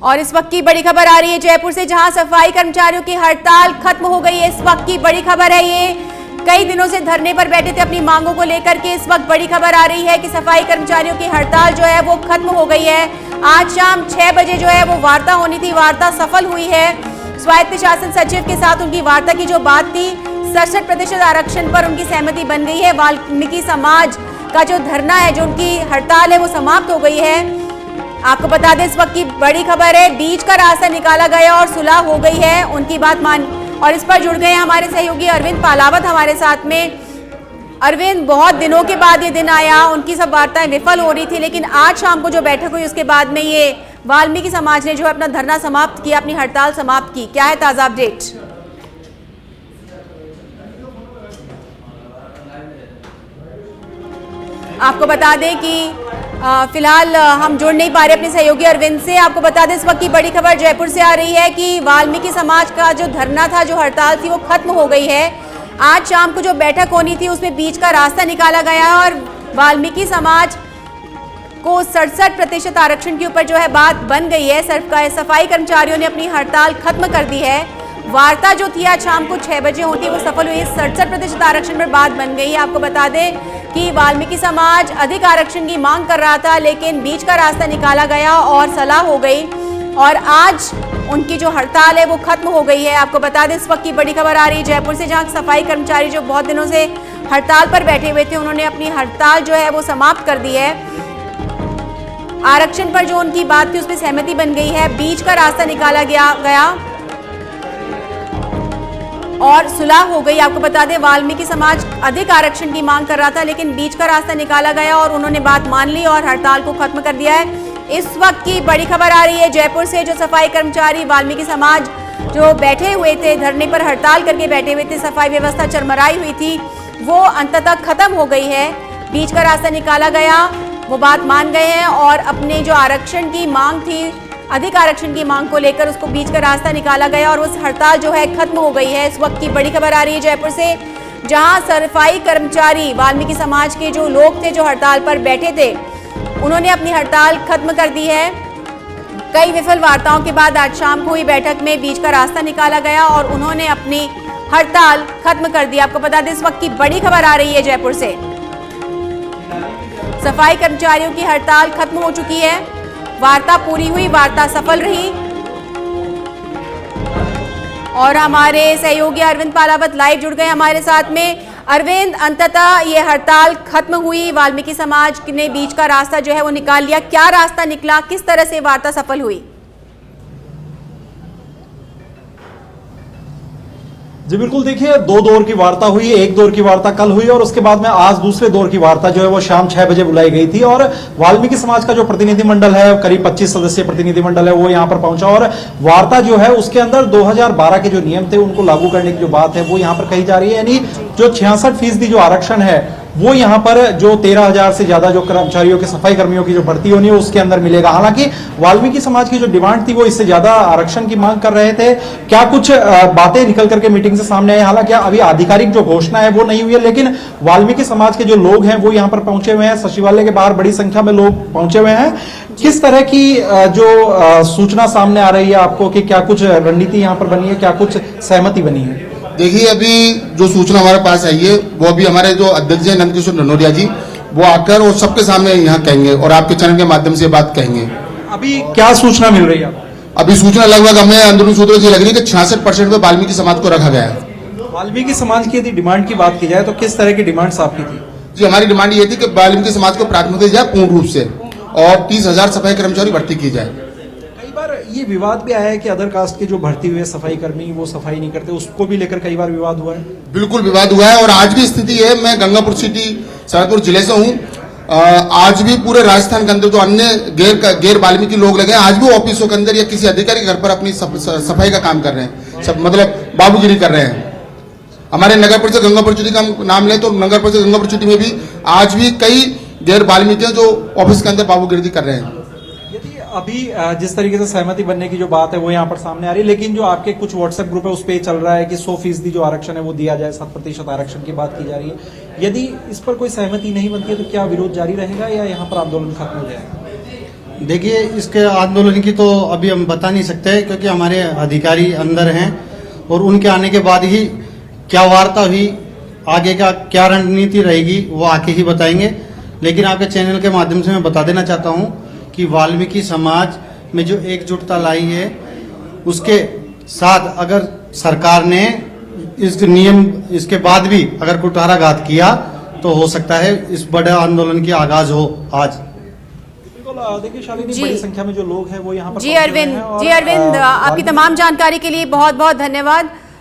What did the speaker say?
और इस वक्त की बड़ी खबर आ रही है जयपुर से, जहां सफाई कर्मचारियों की हड़ताल खत्म हो गई है। इस वक्त की बड़ी खबर है ये, कई दिनों से धरने पर बैठे थे अपनी मांगों को लेकर के। इस वक्त बड़ी खबर आ रही है कि सफाई कर्मचारियों की हड़ताल जो है वो खत्म हो गई है। आज शाम 6 बजे जो है वो वार्ता होनी थी, वार्ता सफल हुई है। स्वायत्त शासन सचिव के साथ उनकी वार्ता की जो बात थी, 67% आरक्षण पर उनकी सहमति बन गई है। वाल्मीकि समाज का जो धरना है, जो उनकी हड़ताल है, वो समाप्त हो गई है। आपको बता दें इस वक्त की बड़ी खबर है, बीच का रास्ता निकाला गया और सुलह हो गई है, उनकी बात मान। और इस पर जुड़ गए हमारे सहयोगी अरविंद पालावत हमारे साथ में। अरविंद, बहुत दिनों के बाद ये दिन आया, उनकी सब वार्ताएं विफल हो रही थी, लेकिन आज शाम को जो बैठक हुई उसके बाद में ये वाल्मीकि समाज ने जो अपना धरना समाप्त किया, अपनी हड़ताल समाप्त की। क्या है ताजा अपडेट? आपको बता दें कि फिलहाल हम जुड़ नहीं पा रहे अपने सहयोगी अरविंद से। आपको बता दें इस वक्त की बड़ी खबर जयपुर से आ रही है कि वाल्मीकि समाज का जो धरना था, जो हड़ताल थी, वो खत्म हो गई है। आज शाम को जो बैठक होनी थी उसमें बीच का रास्ता निकाला गया है और वाल्मीकि समाज को 67% आरक्षण के ऊपर जो है बात बन गई है। सफाई कर्मचारियों ने अपनी हड़ताल खत्म कर दी है। वार्ता जो थी आज शाम को 6 बजे होती है वो सफल हुई। 67% आरक्षण पर बात बन गई है। आपको बता दें कि वाल्मीकि समाज अधिक आरक्षण की मांग कर रहा था, लेकिन बीच का रास्ता निकाला गया और सलाह हो गई और आज उनकी जो हड़ताल है वो खत्म हो गई है। आपको बता दें इस वक्त की बड़ी खबर आ रही है जयपुर से, जहां सफाई कर्मचारी जो बहुत दिनों से हड़ताल पर बैठे हुए थे, उन्होंने अपनी हड़ताल जो है वो समाप्त कर दी है। आरक्षण पर जो उनकी बात थी उसमें सहमति बन गई है। बीच का रास्ता निकाला गया और सुलह हो गई। आपको बता दें वाल्मीकि समाज अधिक आरक्षण की मांग कर रहा था, लेकिन बीच का रास्ता निकाला गया और उन्होंने बात मान ली और हड़ताल को खत्म कर दिया है। इस वक्त की बड़ी खबर आ रही है जयपुर से, जो सफाई कर्मचारी वाल्मीकि समाज जो बैठे हुए थे, धरने पर हड़ताल करके बैठे हुए थे, सफाई व्यवस्था चरमराई हुई थी, वो अंततः खत्म हो गई है। बीच का रास्ता निकाला गया, वो बात मान गए हैं और अपने जो आरक्षण की मांग थी, अधिक आरक्षण की मांग को लेकर उसको बीच का रास्ता निकाला गया और उस हड़ताल जो है खत्म हो गई है। इस वक्त की बड़ी खबर आ रही है जयपुर से, जहां सफाई कर्मचारी वाल्मीकि समाज के जो लोग थे, जो हड़ताल पर बैठे थे, उन्होंने अपनी हड़ताल खत्म कर दी है। कई विफल वार्ताओं के बाद आज शाम को हुई बैठक में बीच का रास्ता निकाला गया और उन्होंने अपनी हड़ताल खत्म कर दी। आपको बता दें इस वक्त की बड़ी खबर आ रही है जयपुर से, सफाई कर्मचारियों की हड़ताल खत्म हो चुकी है। वार्ता पूरी हुई, वार्ता सफल रही और हमारे सहयोगी अरविंद पालावत लाइव जुड़ गए हमारे साथ में। अरविंद, अंततः ये हड़ताल खत्म हुई, वाल्मीकि समाज ने बीच का रास्ता जो है वो निकाल लिया। क्या रास्ता निकला, किस तरह से वार्ता सफल हुई? जी बिल्कुल, देखिए 2 दौर की वार्ता हुई। एक दौर की वार्ता कल हुई और उसके बाद में आज दूसरे दौर की वार्ता जो है वो शाम 6 बजे बुलाई गई थी और वाल्मीकि समाज का जो प्रतिनिधिमंडल है, करीब 25 सदस्यीय प्रतिनिधिमंडल है, वो यहाँ पर पहुंचा और वार्ता जो है उसके अंदर 2012 के जो नियम थे उनको लागू करने की जो बात है वो यहाँ पर कही जा रही है। यानी जो 66% जो आरक्षण है वो यहाँ पर जो 13,000 से ज्यादा जो कर्मचारियों के, सफाई कर्मियों की जो भर्ती होनी है उसके अंदर मिलेगा। हालांकि वाल्मीकि समाज की जो डिमांड थी वो इससे ज्यादा आरक्षण की मांग कर रहे थे। क्या कुछ बातें निकल करके मीटिंग से सामने आई, हालांकि अभी आधिकारिक जो घोषणा है वो नहीं हुई है, लेकिन वाल्मीकि समाज के जो लोग हैं वो यहाँ पर पहुंचे हुए हैं। सचिवालय के बाहर बड़ी संख्या में लोग पहुंचे हुए हैं। किस तरह की जो सूचना सामने आ रही है आपको कि क्या कुछ रणनीति यहाँ पर बनी है, क्या कुछ सहमति बनी है? देखिए, अभी जो सूचना हमारे पास आई है वो अभी हमारे जो अध्यक्ष हैं नंदकिशोर ननोरिया जी, वो आकर और सबके सामने यहाँ कहेंगे और आपके चैनल के माध्यम से बात कहेंगे। अभी क्या सूचना मिल रही है? अभी सूचना लगभग हमें अंदरूनी सूत्रों से लग रही है कि 66% में वाल्मीकि समाज को रखा गया है। वाल्मीकि समाज की यदि डिमांड की बात की जाए तो किस तरह की डिमांड्स आपकी थी? जी, हमारी डिमांड ये थी कि वाल्मीकि समाज को प्राथमिकता दी जाए पूर्ण रूप से और 30,000 सफाई कर्मचारी भर्ती की जाए। ये विवाद भी आया है कि अदर कास्ट के जो भर्ती हुए सफाई कर्मी वो सफाई नहीं करते, उसको भी लेकर कई बार विवाद हुआ है। बिल्कुल विवाद हुआ है और आज भी स्थिति है। मैं गंगापुर सिटी सहारनपुर जिले से हूँ। आज भी पूरे राजस्थान के अंदर जो अन्य गैर वाल्मीकि लोग लगे हैं, आज भी ऑफिसों के अंदर या किसी अधिकारी के घर पर अपनी सफाई का काम कर रहे हैं, सब मतलब बाबूगिरी कर रहे हैं। हमारे नगर परिषद गंगापुर सिटी का नाम लें तो नगर परिषद गंगापुर सिटी में भी आज भी कई गैर वाल्मीकि जो ऑफिस के अंदर बाबूगिरी कर रहे हैं। अभी जिस तरीके से सहमति बनने की जो बात है वो यहाँ पर सामने आ रही है, लेकिन जो आपके कुछ व्हाट्सएप ग्रुप है उस पर चल रहा है कि 100% जो आरक्षण है वो दिया जाए, 7% आरक्षण की बात की जा रही है। यदि इस पर कोई सहमति नहीं बनती है तो क्या विरोध जारी रहेगा या यहाँ पर आंदोलन खत्म हो जाएगा? देखिए, इसके आंदोलन की तो अभी हम बता नहीं सकते, क्योंकि हमारे अधिकारी अंदर हैं और उनके आने के बाद ही क्या वार्ता हुई, आगे का क्या रणनीति रहेगी वो आके ही बताएंगे। लेकिन आपके चैनल के माध्यम से मैं बता देना चाहता हूं कि वाल्मीकि समाज में जो एकजुटता लाई है, उसके साथ अगर सरकार ने इस नियम इसके बाद भी अगर कुठाराघात किया तो हो सकता है इस बड़े आंदोलन की आगाज हो आज। देखिए शालिनी, जी। बड़ी संख्या में जो लोग हैं वो यहाँ पर जी पहुंचे हुए अरविंद, हैं और, जी अरविंद, आपकी तमाम जानकारी के लिए बहुत बहुत धन्यवाद।